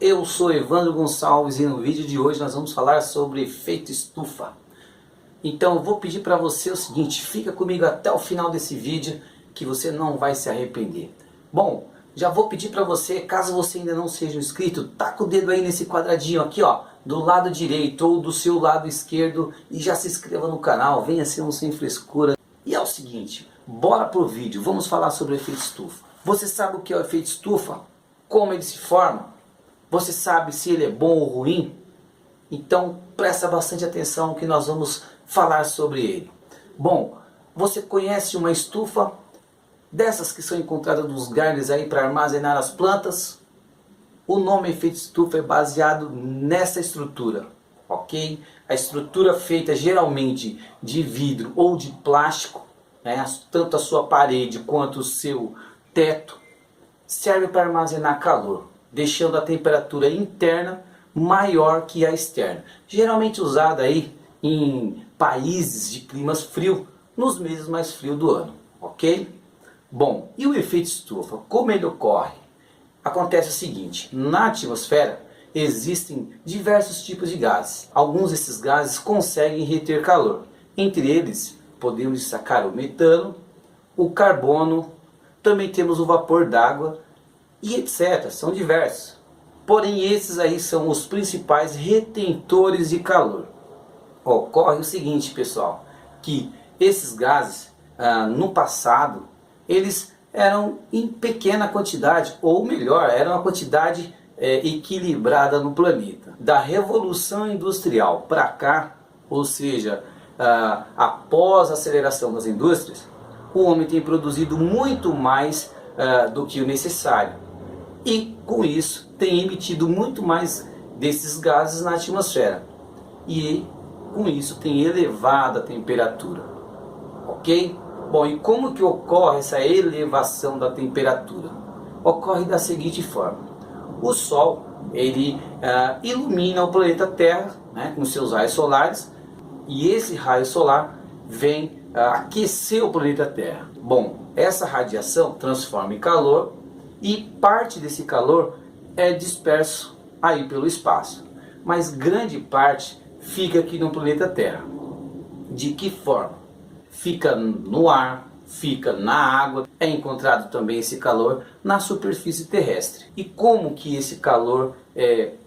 eu sou Evandro Gonçalves e no vídeo de hoje nós vamos falar sobre efeito estufa. Então eu vou pedir para você o seguinte, fica comigo até o final desse vídeo que você não vai se arrepender. Bom, já vou pedir para você, caso você ainda não seja inscrito, taca o dedo aí nesse quadradinho aqui, ó, do lado direito ou do seu lado esquerdo e já se inscreva no canal, venha ser um sem frescura. E é o seguinte, bora pro vídeo, vamos falar sobre o efeito estufa. Você sabe o que é o efeito estufa? Como ele se forma? Você sabe se ele é bom ou ruim? Então presta bastante atenção que nós vamos falar sobre ele. Bom, você conhece uma estufa dessas que são encontradas nos gardens aí para armazenar as plantas? O nome efeito estufa é baseado nessa estrutura, ok? A estrutura feita geralmente de vidro ou de plástico, né? Tanto a sua parede quanto o seu teto, serve para armazenar calor, deixando a temperatura interna maior que a externa. Geralmente usada aí em países de climas frios, nos meses mais frios do ano, ok? Bom, e o efeito estufa, como ele ocorre? Acontece o seguinte, na atmosfera existem diversos tipos de gases. Alguns desses gases conseguem reter calor. Entre eles, podemos destacar o metano, o carbono, também temos o vapor d'água e etc. São diversos. Porém, esses aí são os principais retentores de calor. Ocorre o seguinte, pessoal, que esses gases, no passado, eles eram em pequena quantidade, ou melhor, era uma quantidade equilibrada no planeta. Da Revolução Industrial para cá, ou seja, após a aceleração das indústrias, o homem tem produzido muito mais do que o necessário. E com isso tem emitido muito mais desses gases na atmosfera. E com isso tem elevado a temperatura. Ok? Bom, e como que ocorre essa elevação da temperatura? Ocorre da seguinte forma. O Sol, ele ilumina o planeta Terra, né, com seus raios solares. E esse raio solar vem aquecer o planeta Terra. Bom, essa radiação transforma em calor e parte desse calor é disperso aí pelo espaço. Mas grande parte fica aqui no planeta Terra. De que forma? Fica no ar, fica na água, é encontrado também esse calor na superfície terrestre. E como que esse calor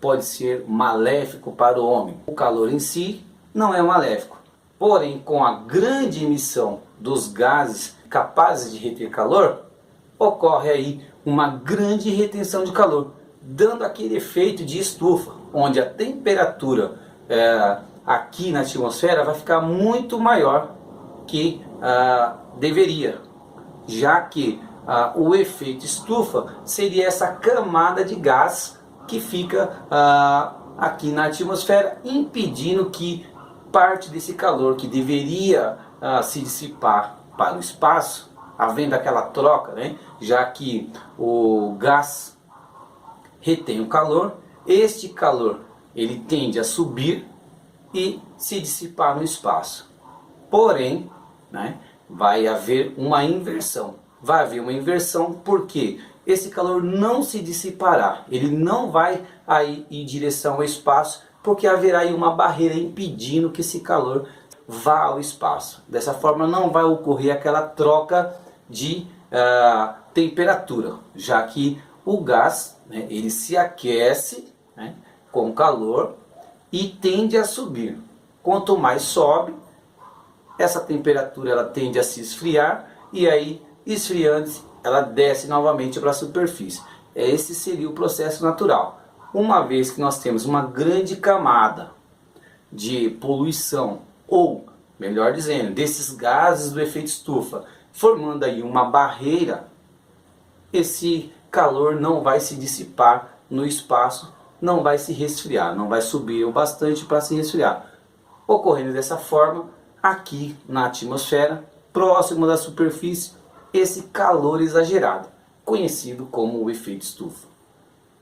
pode ser maléfico para o homem? O calor em si não é maléfico, porém com a grande emissão dos gases capazes de reter calor, ocorre aí uma grande retenção de calor, dando aquele efeito de estufa, onde a temperatura aqui na atmosfera vai ficar muito maior que deveria, já que o efeito estufa seria essa camada de gás que fica aqui na atmosfera, impedindo que parte desse calor que deveria se dissipar para o espaço, havendo aquela troca, né? Já que o gás retém o calor, este calor ele tende a subir e se dissipar no espaço. Porém, né, vai haver uma inversão. Vai haver uma inversão porque esse calor não se dissipará. Ele não vai aí em direção ao espaço, porque haverá aí uma barreira impedindo que esse calor vá ao espaço. Dessa forma não vai ocorrer aquela troca de temperatura, já que o gás, né, ele se aquece, né, com calor e tende a subir. Quanto mais sobe, essa temperatura ela tende a se esfriar e aí, esfriando-se, ela desce novamente para a superfície. Esse seria o processo natural. Uma vez que nós temos uma grande camada de poluição, ou melhor dizendo, desses gases do efeito estufa, formando aí uma barreira, esse calor não vai se dissipar no espaço, não vai se resfriar, não vai subir o bastante para se resfriar. Ocorrendo dessa forma, aqui na atmosfera, próximo da superfície, esse calor exagerado, conhecido como o efeito estufa.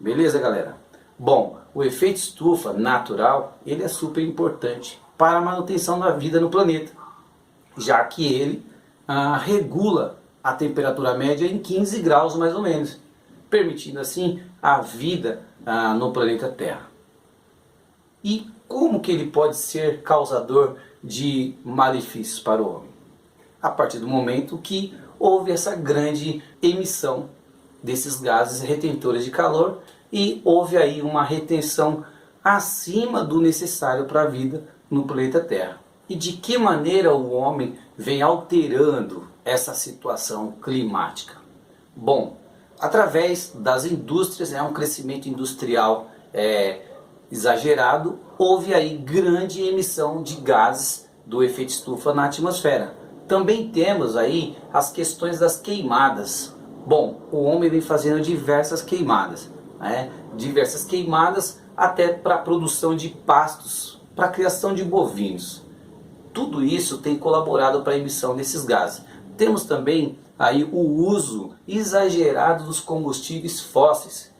Beleza, galera? Bom, o efeito estufa natural, ele é super importante para a manutenção da vida no planeta, já que ele regula a temperatura média em 15 graus mais ou menos. permitindo assim a vida no planeta Terra. E como que ele pode ser causador de malefícios para o homem? A partir do momento que houve essa grande emissão desses gases retentores de calor e houve aí uma retenção acima do necessário para a vida no planeta Terra. E de que maneira o homem vem alterando essa situação climática? Bom, através das indústrias, um crescimento industrial exagerado, houve aí grande emissão de gases do efeito estufa na atmosfera. Também temos aí as questões das queimadas. Bom, o homem vem fazendo diversas queimadas, diversas queimadas até para a produção de pastos, para a criação de bovinos. Tudo isso tem colaborado para a emissão desses gases. Temos também aí o uso exagerado dos combustíveis fósseis.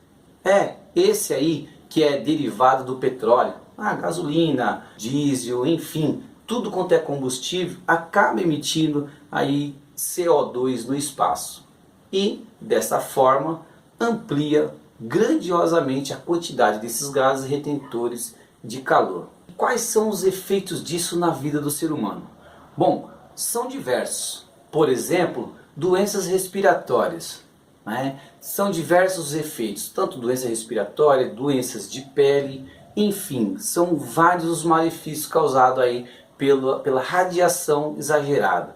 Esse aí que é derivado do petróleo, gasolina, diesel, enfim, tudo quanto é combustível acaba emitindo aí CO2 no espaço. E dessa forma amplia grandiosamente a quantidade desses gases retentores de calor. Quais são os efeitos disso na vida do ser humano? Bom, são diversos. Por exemplo, doenças respiratórias. São diversos efeitos, tanto doença respiratória, doenças de pele, enfim, são vários os malefícios causados aí pela radiação exagerada.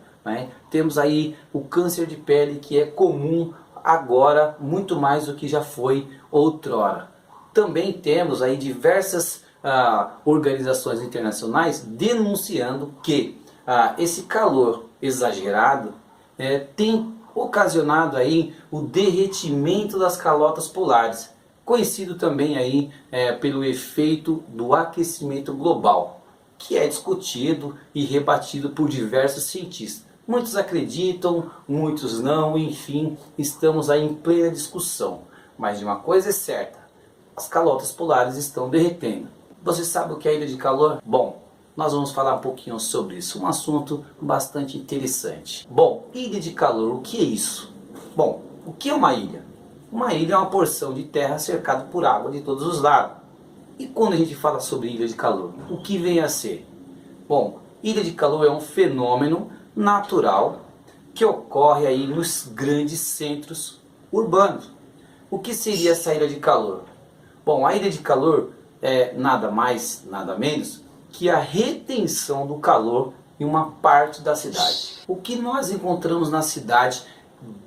Temos aí o câncer de pele, que é comum agora, muito mais do que já foi outrora. Também temos aí diversas organizações internacionais denunciando que esse calor exagerado tem ocasionado aí o derretimento das calotas polares, conhecido também aí pelo efeito do aquecimento global, que é discutido e rebatido por diversos cientistas. Muitos acreditam, muitos não, enfim, estamos aí em plena discussão. Mas de uma coisa é certa, as calotas polares estão derretendo. Você sabe o que é ilha de calor? Bom, nós vamos falar um pouquinho sobre isso, um assunto bastante interessante. Bom, ilha de calor, o que é isso? Bom, o que é uma ilha? Uma ilha é uma porção de terra cercada por água de todos os lados. E quando a gente fala sobre ilha de calor, o que vem a ser? Bom, ilha de calor é um fenômeno natural que ocorre aí nos grandes centros urbanos. O que seria essa ilha de calor? Bom, a ilha de calor é nada mais, nada menos que a retenção do calor em uma parte da cidade. O que nós encontramos na cidade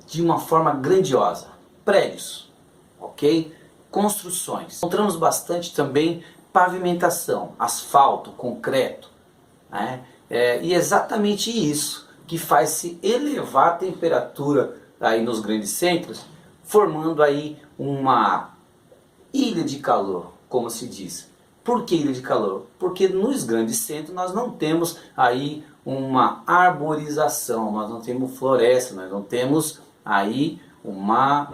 de uma forma grandiosa? Prédios, ok? Construções. Encontramos bastante também pavimentação, asfalto, concreto. E é exatamente isso que faz se elevar a temperatura aí nos grandes centros, formando aí uma ilha de calor, como se diz. Por que ilha de calor? Porque nos grandes centros nós não temos aí uma arborização, nós não temos floresta, nós não temos aí uma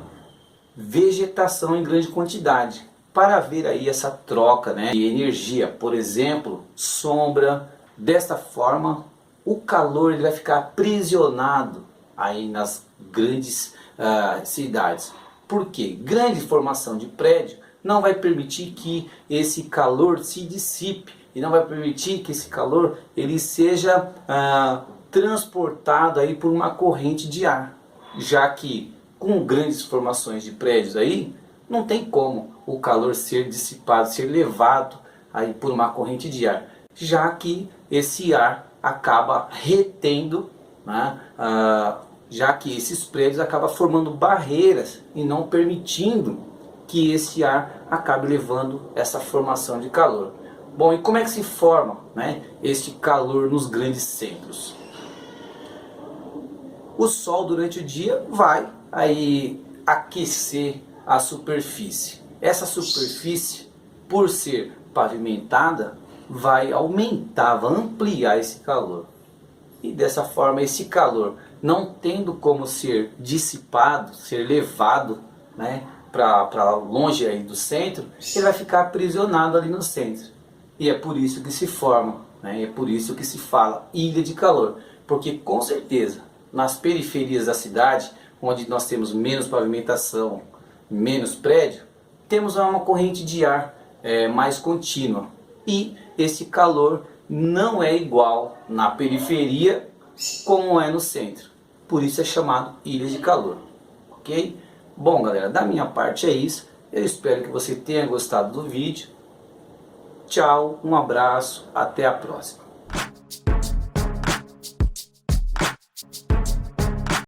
vegetação em grande quantidade para haver aí essa troca de energia, por exemplo, sombra. Desta forma, o calor ele vai ficar aprisionado aí nas grandes cidades. Por quê? Grande formação de prédio não vai permitir que esse calor se dissipe e não vai permitir que esse calor ele seja transportado aí por uma corrente de ar, já que com grandes formações de prédios aí não tem como o calor ser dissipado, ser levado aí por uma corrente de ar, já que esse ar acaba retendo, já que esses prédios acabam formando barreiras e não permitindo que esse ar acabe levando essa formação de calor. Bom, e como é que se forma este calor nos grandes centros? O sol durante o dia vai aí aquecer a superfície. Essa superfície, por ser pavimentada, vai aumentar, vai ampliar esse calor. E dessa forma esse calor, não tendo como ser dissipado, ser levado para longe aí do centro, ele vai ficar aprisionado ali no centro. E é por isso que se forma, é por isso que se fala ilha de calor. Porque com certeza, nas periferias da cidade, onde nós temos menos pavimentação, menos prédio, temos uma corrente de ar mais contínua. E esse calor não é igual na periferia como é no centro. Por isso é chamado ilha de calor. Ok? Bom, galera, da minha parte é isso. Eu espero que você tenha gostado do vídeo. Tchau, um abraço, até a próxima.